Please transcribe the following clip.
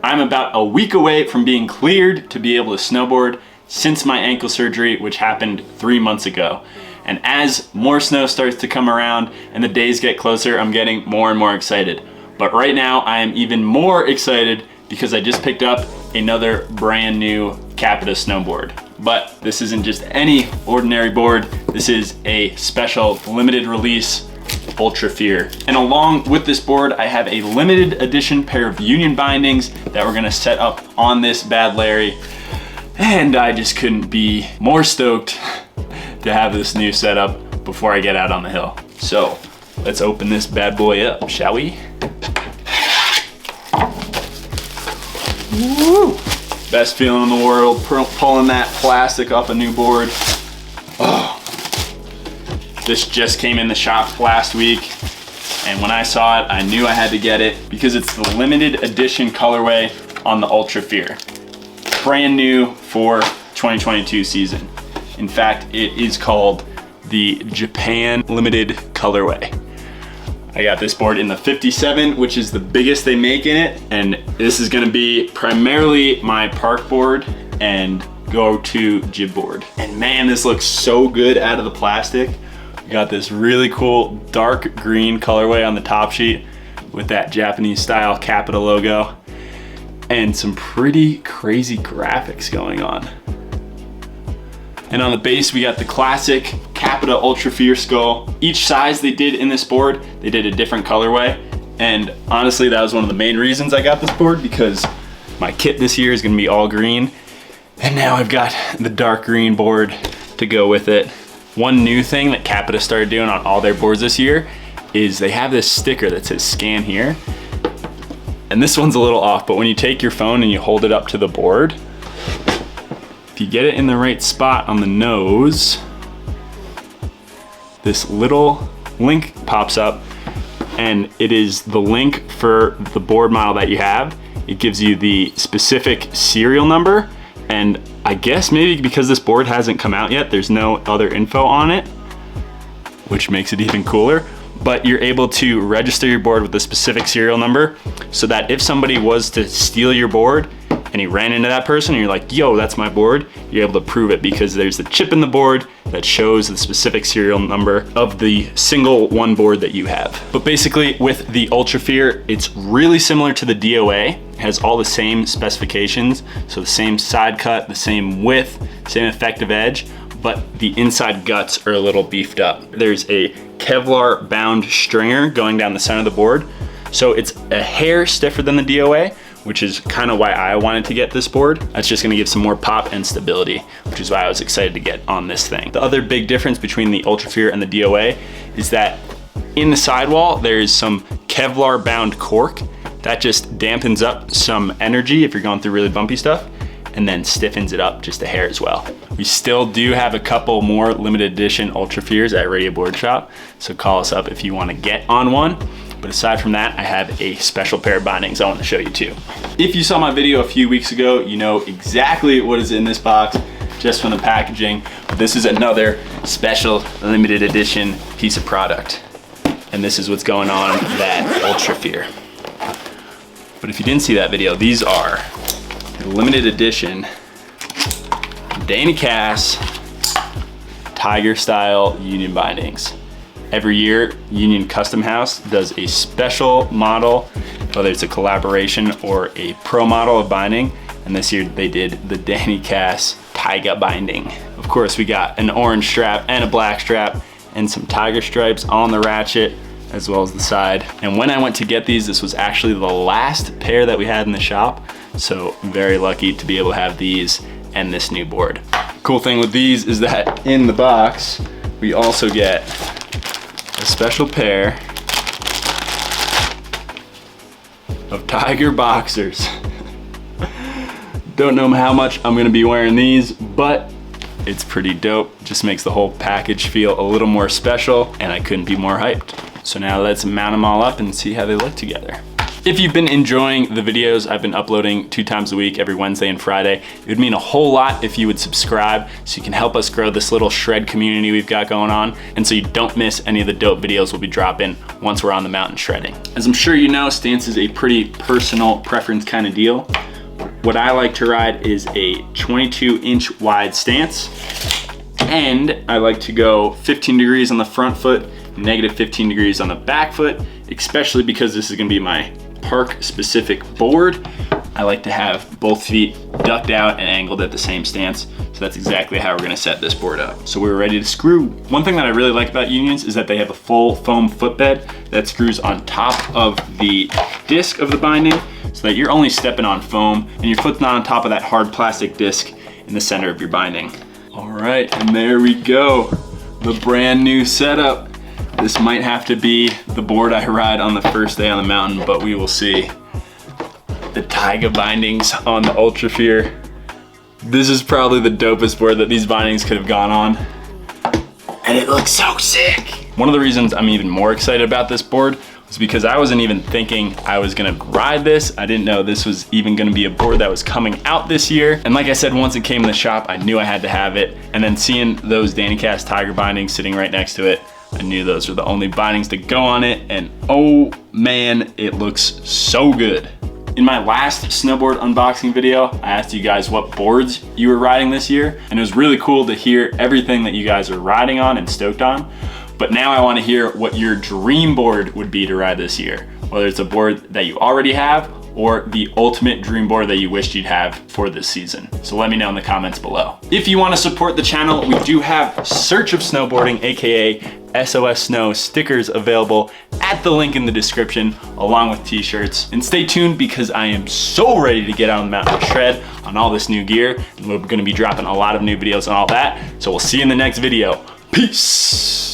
I'm about a week away from being cleared to be able to snowboard since my ankle surgery, which happened 3 months ago. And as more snow starts to come around and the days get closer, I'm getting more and more excited. But right now I am even more excited because I just picked up another brand new Capita snowboard. But this isn't just any ordinary board. This is a special limited release Ultrafear. And along with this board, I have a limited edition pair of Union bindings that we're gonna set up on this bad Larry. And I just couldn't be more stoked to have this new setup before I get out on the hill. So let's open this bad boy up, shall we? Woo! Best feeling in the world, pulling that plastic off a new board. Oh. This just came in the shop last week, and when I saw it, I knew I had to get it because it's the limited edition colorway on the Ultrafear. Brand new for 2022 season. In fact, it is called the Japan Limited Colorway. I got this board in the 57, which is the biggest they make in it, and this is gonna be primarily my park board and go-to jib board. And man, this looks so good out of the plastic. We got this really cool dark green colorway on the top sheet with that Japanese style Capita logo and some pretty crazy graphics going on. And on the base, we got the classic Capita Ultrafear skull. Each size they did in this board, they did a different colorway. And honestly, that was one of the main reasons I got this board, because my kit this year is gonna be all green. And now I've got the dark green board to go with it. One new thing that Capita started doing on all their boards this year is they have this sticker that says scan here. And this one's a little off, but when you take your phone and you hold it up to the board, if you get it in the right spot on the nose, this little link pops up, and it is the link for the board model that you have. It gives you the specific serial number, and I guess maybe because this board hasn't come out yet, there's no other info on it, which makes it even cooler. But you're able to register your board with a specific serial number so that if somebody was to steal your board and you ran into that person and you're like, yo, that's my board, you're able to prove it because there's a chip in the board that shows the specific serial number of the single one board that you have. But basically with the Ultrafear, it's really similar to the DOA. It has all the same specifications, so the same side cut, the same width, same effective edge, but the inside guts are a little beefed up. There's a Kevlar bound stringer going down the center of the board. So it's a hair stiffer than the DOA, which is kind of why I wanted to get this board. That's just gonna give some more pop and stability, which is why I was excited to get on this thing. The other big difference between the Ultrafear and the DOA is that in the sidewall, there's some Kevlar bound cork that just dampens up some energy if you're going through really bumpy stuff, and then stiffens it up just a hair as well. We still do have a couple more limited edition Ultrafears at Radio Boardshop, so call us up if you wanna get on one. But aside from that, I have a special pair of bindings I want to show you too. If you saw my video a few weeks ago, you know exactly what is in this box just from the packaging. But this is another special limited edition piece of product. And this is what's going on that Ultrafear. But if you didn't see that video, these are the limited edition Danny Kass Tiger style Union bindings. Every year, Union Custom House does a special model, whether it's a collaboration or a pro model of binding. And this year they did the Danny Kass Tiger binding. Of course, we got an orange strap and a black strap and some tiger stripes on the ratchet as well as the side. And when I went to get these, this was actually the last pair that we had in the shop. So very lucky to be able to have these and this new board. Cool thing with these is that in the box, we also get a special pair of Tiger boxers. Don't know how much I'm gonna be wearing these, but it's pretty dope. Just makes the whole package feel a little more special, and I couldn't be more hyped. So now let's mount them all up and see how they look together. If you've been enjoying the videos, I've been uploading 2 times a week, every Wednesday and Friday. It would mean a whole lot if you would subscribe so you can help us grow this little shred community we've got going on, and so you don't miss any of the dope videos we'll be dropping once we're on the mountain shredding. As I'm sure you know, stance is a pretty personal preference kind of deal. What I like to ride is a 22-inch wide stance, and I like to go 15 degrees on the front foot, negative 15 degrees on the back foot, especially because this is gonna be my park specific board. I like to have both feet ducked out and angled at the same stance. So that's exactly how we're gonna set this board up. So we're ready to screw. One thing that I really like about Unions is that they have a full foam footbed that screws on top of the disc of the binding so that you're only stepping on foam and your foot's not on top of that hard plastic disc in the center of your binding. All right, and there we go. The brand new setup. This might have to be the board I ride on the first day on the mountain, but we will see. The Taiga bindings on the Ultrafear. This is probably the dopest board that these bindings could have gone on. And it looks so sick. One of the reasons I'm even more excited about this board was because I wasn't even thinking I was gonna ride this. I didn't know this was even gonna be a board that was coming out this year. And like I said, once it came in the shop, I knew I had to have it. And then seeing those Danny Kass Tiger bindings sitting right next to it, I knew those were the only bindings to go on it, and oh man, it looks so good. In my last snowboard unboxing video, I asked you guys what boards you were riding this year, and it was really cool to hear everything that you guys are riding on and stoked on. But now I wanna hear what your dream board would be to ride this year, whether it's a board that you already have or the ultimate dream board that you wished you'd have for this season. So let me know in the comments below. If you wanna support the channel, we do have Search of Snowboarding, AKA SOS Snow stickers available at the link in the description, along with t-shirts. And stay tuned because I am so ready to get out on the mountain and shred on all this new gear. And we're gonna be dropping a lot of new videos on all that. So we'll see you in the next video. Peace.